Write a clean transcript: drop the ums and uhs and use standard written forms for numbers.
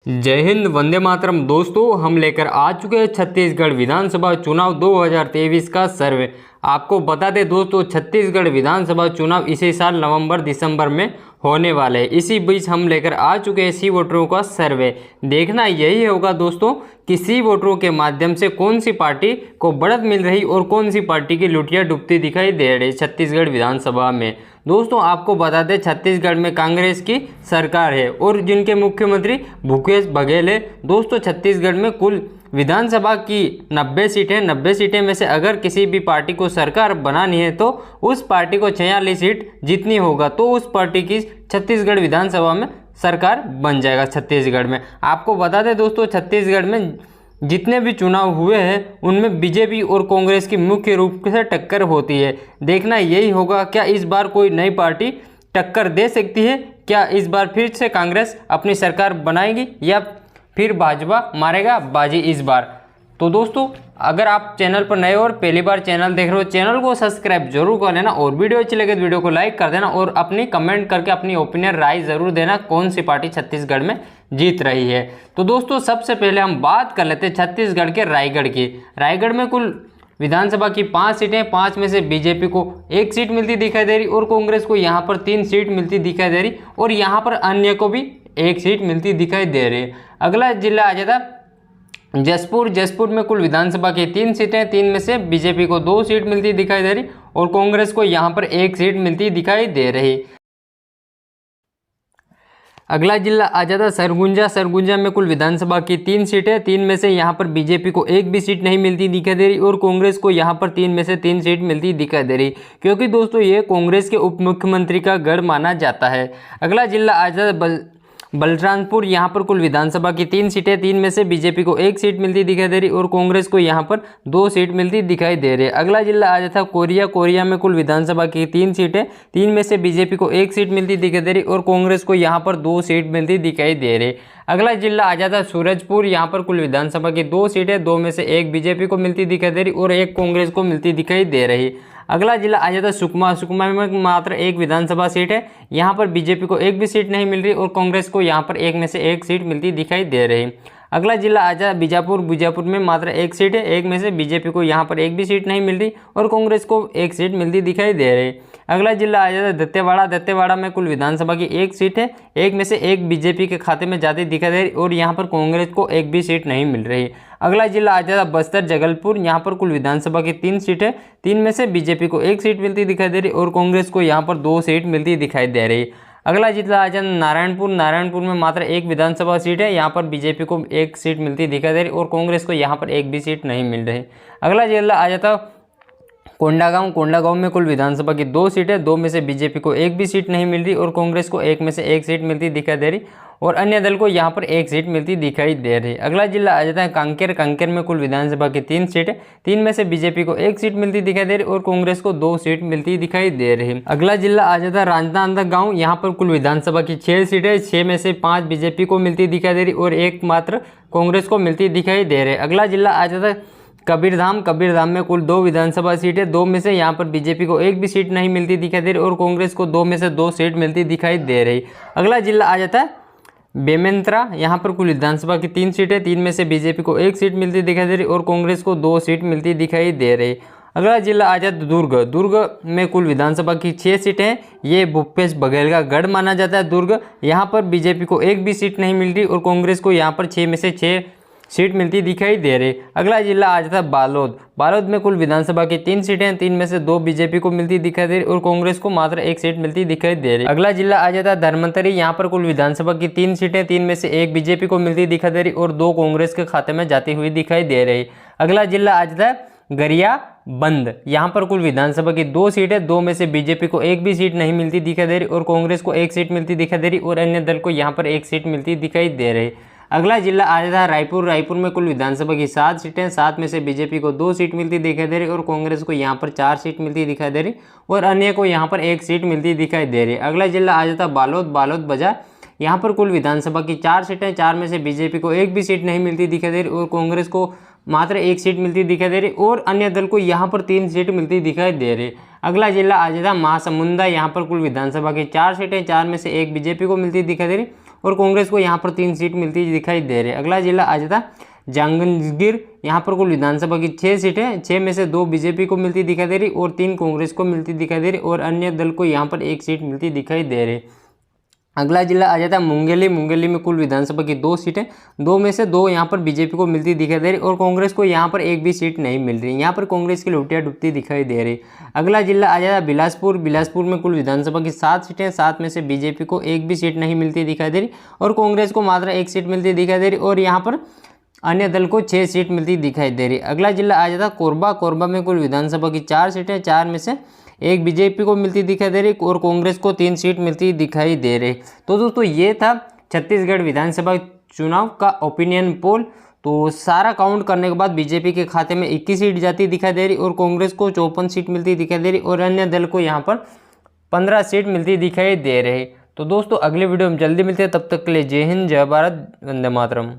जय हिंद, वंदे मातरम। दोस्तों, हम लेकर आ चुके हैं छत्तीसगढ़ विधानसभा चुनाव 2023 का सर्वे। आपको बता दें दोस्तों, छत्तीसगढ़ विधानसभा चुनाव इसी साल नवंबर दिसंबर में होने वाले हैं। इसी बीच हम लेकर आ चुके हैं सी वोटरों का सर्वे। देखना यही होगा दोस्तों कि सी वोटरों के माध्यम से कौन सी पार्टी को बढ़त मिल रही और कौन सी पार्टी की लुटिया डूबती दिखाई दे रही छत्तीसगढ़ विधानसभा में। दोस्तों, आपको बता दें छत्तीसगढ़ में कांग्रेस की सरकार है और जिनके मुख्यमंत्री भूपेश बघेल है। दोस्तों, छत्तीसगढ़ में कुल विधानसभा की 90 सीटें 90 सीटें में से अगर किसी भी पार्टी को सरकार बनानी है तो उस पार्टी को 46 सीट जीतनी होगा, तो उस पार्टी की छत्तीसगढ़ विधानसभा में सरकार बन जाएगा। छत्तीसगढ़ में आपको बता दें दोस्तों, छत्तीसगढ़ में जितने भी चुनाव हुए हैं उनमें बीजेपी और कांग्रेस की मुख्य रूप से टक्कर होती है। देखना यही होगा क्या इस बार कोई नई पार्टी टक्कर दे सकती है, क्या इस बार फिर से कांग्रेस अपनी सरकार बनाएगी या फिर भाजपा मारेगा बाजी इस बार। तो दोस्तों, अगर आप चैनल पर नए और पहली बार चैनल देख रहे हो, चैनल को सब्सक्राइब जरूर कर लेना और वीडियो अच्छी लगे तो वीडियो को लाइक कर देना और अपनी कमेंट करके अपनी ओपिनियन राय जरूर देना कौन सी पार्टी छत्तीसगढ़ में जीत रही है। तो दोस्तों, सबसे पहले हम बात कर लेते हैं छत्तीसगढ़ के रायगढ़ की। रायगढ़ में कुल विधानसभा की 5 सीटें, 5 में से बीजेपी को 1 सीट मिलती दिखाई दे रही और कांग्रेस को यहाँ पर 3 सीट मिलती दिखाई दे रही और यहाँ पर अन्य को भी 1 सीट मिलती दिखाई दे रही है। अगला जिला आ जाता जसपुर। जसपुर में कुल विधानसभा की 3 सीटें, 3 में से बीजेपी को 2 सीट मिलती दिखाई दे रही और कांग्रेस को यहाँ पर 1 सीट मिलती दिखाई दे रही। अगला जिला आ जाता सरगुजा। सरगुजा में कुल विधानसभा की 3 सीटें, 3 में से यहाँ पर बीजेपी को 1 भी सीट नहीं मिलती दिखाई दे रही और कांग्रेस को यहाँ पर 3 में से 3 सीट मिलती दिखाई दे रही, क्योंकि दोस्तों ये कांग्रेस के उप मुख्यमंत्री का गढ़ माना जाता है। अगला जिला आ जाता बलरामपुर। यहाँ पर कुल विधानसभा की 3 सीटें, 3 में से बीजेपी को 1 सीट मिलती दिखाई दे रही और कांग्रेस को यहाँ पर 2 सीट मिलती दिखाई दे रही है। अगला जिला आ जाता कोरिया। कोरिया में कुल विधानसभा की 3 सीटें, 3 में से बीजेपी को 1 सीट मिलती दिखाई दे रही और कांग्रेस को यहाँ पर 2 सीट मिलती दिखाई दे रही। अगला जिला आ जाता सूरजपुर। यहाँ पर कुल विधानसभा की 2 सीटें, 2 में से 1 बीजेपी को मिलती दिखाई दे रही और 1 कांग्रेस को मिलती दिखाई दे रही। अगला जिला आ जाता सुकमा। सुकमा में मात्र 1 विधानसभा सीट है, यहाँ पर बीजेपी को 1 भी सीट नहीं मिल रही और कांग्रेस को यहाँ पर 1 में से 1 सीट मिलती दिखाई दे रही। अगला जिला आ जाता बीजापुर। बीजापुर में मात्र 1 सीट है, 1 में से बीजेपी को यहाँ पर 1 भी सीट नहीं मिल रही और कांग्रेस को 1 सीट मिलती दिखाई दे रही। अगला जिला आ जाता दंतेवाड़ा। दंतेवाड़ा में कुल विधानसभा की 1 सीट है, 1 में से 1 बीजेपी के खाते में जाती दिखाई दे रही और यहाँ पर कांग्रेस को 1 भी सीट नहीं मिल रही। अगला जिला आ जाता बस्तर जगलपुर। यहाँ पर कुल विधानसभा की 3 सीटें, 3 में से बीजेपी को 1 सीट मिलती दिखाई दे रही और कांग्रेस को यहाँ पर 2 सीट मिलती दिखाई दे रही। अगला जिला आ जाता नारायणपुर। नारायणपुर में मात्र 1 विधानसभा सीट है, यहाँ पर बीजेपी को 1 सीट मिलती दिखाई दे रही और कांग्रेस को यहाँ पर 1 भी सीट नहीं मिल रही। अगला जिला आ जाता कोंडागांव। कोंडागांव में कुल विधानसभा की 2 सीटें, 2 में से बीजेपी को 1 भी सीट नहीं मिल रही और कांग्रेस को 1 में से 1 सीट मिलती दिखाई दे रही और अन्य दल को यहाँ पर 1 सीट मिलती दिखाई दे रही। अगला जिला आ जाता है कांकेर। कांकेर में कुल विधानसभा की 3 सीटें, 3 में से बीजेपी को 1 सीट मिलती दिखाई दे रही और कांग्रेस को 2 सीट मिलती दिखाई दे रही। अगला जिला आ जाता है राजनांदगांव। यहाँ पर कुल विधानसभा की 6 सीटें, 6 में से 5 बीजेपी को मिलती दिखाई दे रही और 1 मात्र कांग्रेस को मिलती दिखाई दे रही। अगला जिला आ जाता है कबीरधाम। कबीरधाम में कुल 2 विधानसभा सीटें, 2 में से यहाँ पर बीजेपी को 1 भी सीट नहीं मिलती दिखाई दे रही और कांग्रेस को 2 में से 2 सीट मिलती दिखाई दे रही। अगला जिला आ जाता है बेमेंद्रा। यहाँ पर कुल विधानसभा की 3 सीटें, 3 में से बीजेपी को 1 सीट मिलती दिखाई दे रही और कांग्रेस को 2 सीट मिलती दिखाई दे रही। अगला जिला आ जाता दुर्ग। दुर्ग में कुल विधानसभा की 6 सीटें हैं, ये भूपेश बघेल का गढ़ माना जाता है दुर्ग। यहाँ पर बीजेपी को 1 भी सीट नहीं मिल रही और कांग्रेस को यहाँ पर 6 में से 6 सीट मिलती दिखाई दे रही। अगला जिला आ जाता है बालोद। बालोद में कुल विधानसभा की 3 सीटें, 3 में से 2 बीजेपी को मिलती दिखाई दे रही और कांग्रेस को मात्र 1 सीट मिलती दिखाई दे रही। अगला जिला आ जाता है धर्मतरी। यहाँ पर कुल विधानसभा की 3 सीटें, 3 में से 1 बीजेपी को मिलती दिखाई दे रही और 2 कांग्रेस के खाते में जाती हुई दिखाई दे रही। अगला जिला आ जाता है गरियाबंद। यहाँ पर कुल विधानसभा की 2 सीटें, 2 में से बीजेपी को 1 भी सीट नहीं मिलती दिखाई दे रही और कांग्रेस को 1 सीट मिलती दिखाई दे रही और अन्य दल को यहाँ पर 1 सीट मिलती दिखाई दे रही। अगला जिला आ जाता है रायपुर। रायपुर में कुल विधानसभा की 7 सीटें, 7 में से बीजेपी को 2 सीट मिलती दिखाई दे रही और कांग्रेस को यहाँ पर 4 सीट मिलती दिखाई दे रही और अन्य को यहाँ पर 1 सीट मिलती दिखाई दे रही। अगला जिला आ जाता है बालोद। बालोद बाजार। यहाँ पर कुल विधानसभा की 4 सीटें, 4 में से बीजेपी को 1 भी सीट नहीं मिलती दिखाई दे रही और कांग्रेस को मात्र 1 सीट मिलती दिखाई दे रही और अन्य दल को यहाँ पर 3 सीट मिलती दिखाई दे रही। अगला जिला आ जाता है महासमुंदा। यहाँ पर कुल विधानसभा की 4 सीटें, 4 में से 1 बीजेपी को मिलती दिखाई दे रही और कांग्रेस को यहाँ पर 3 सीट मिलती दिखाई दे रही है। अगला जिला आ जाता जांजगीर, यहाँ पर कुल विधानसभा की 6 सीटें, 6 में से 2 बीजेपी को मिलती दिखाई दे रही और 3 कांग्रेस को मिलती दिखाई दे रही और अन्य दल को यहाँ पर 1 सीट मिलती दिखाई दे रही। अगला जिला आ जाता है मुंगेली, मुंगेली में कुल विधानसभा की 2 सीटें, 2 में से 2 यहाँ पर बीजेपी को मिलती दिखाई दे रही और कांग्रेस को यहाँ पर 1 भी सीट नहीं मिल रही। यहाँ पर कांग्रेस की लुटिया डुबती दिखाई दे रही। अगला जिला आ जाता है बिलासपुर, बिलासपुर में कुल विधानसभा की 7 सीटें, 7 में से बीजेपी को 1 भी सीट नहीं मिलती दिखाई दे रही और कांग्रेस को मात्र 1 सीट मिलती दिखाई दे रही और यहाँ पर अन्य दल को 6 सीट मिलती दिखाई दे रही। अगला जिला आ जाता कोरबा, कोरबा में कुल विधानसभा की 4 सीटें, 4 में से 1 बीजेपी को मिलती दिखाई दे रही और कांग्रेस को 3 सीट मिलती दिखाई दे रही। तो दोस्तों ये था छत्तीसगढ़ विधानसभा चुनाव का ओपिनियन पोल। तो सारा काउंट करने के बाद बीजेपी के खाते में 21 सीट जाती दिखाई दे रही और कांग्रेस को 54 सीट मिलती दिखाई दे रही और अन्य दल को यहाँ पर 15 सीट मिलती दिखाई दे रही। तो दोस्तों अगले वीडियो में जल्दी मिलते हैं, तब तक के लिए जय हिंद, जय भारत, वंदे मातरम।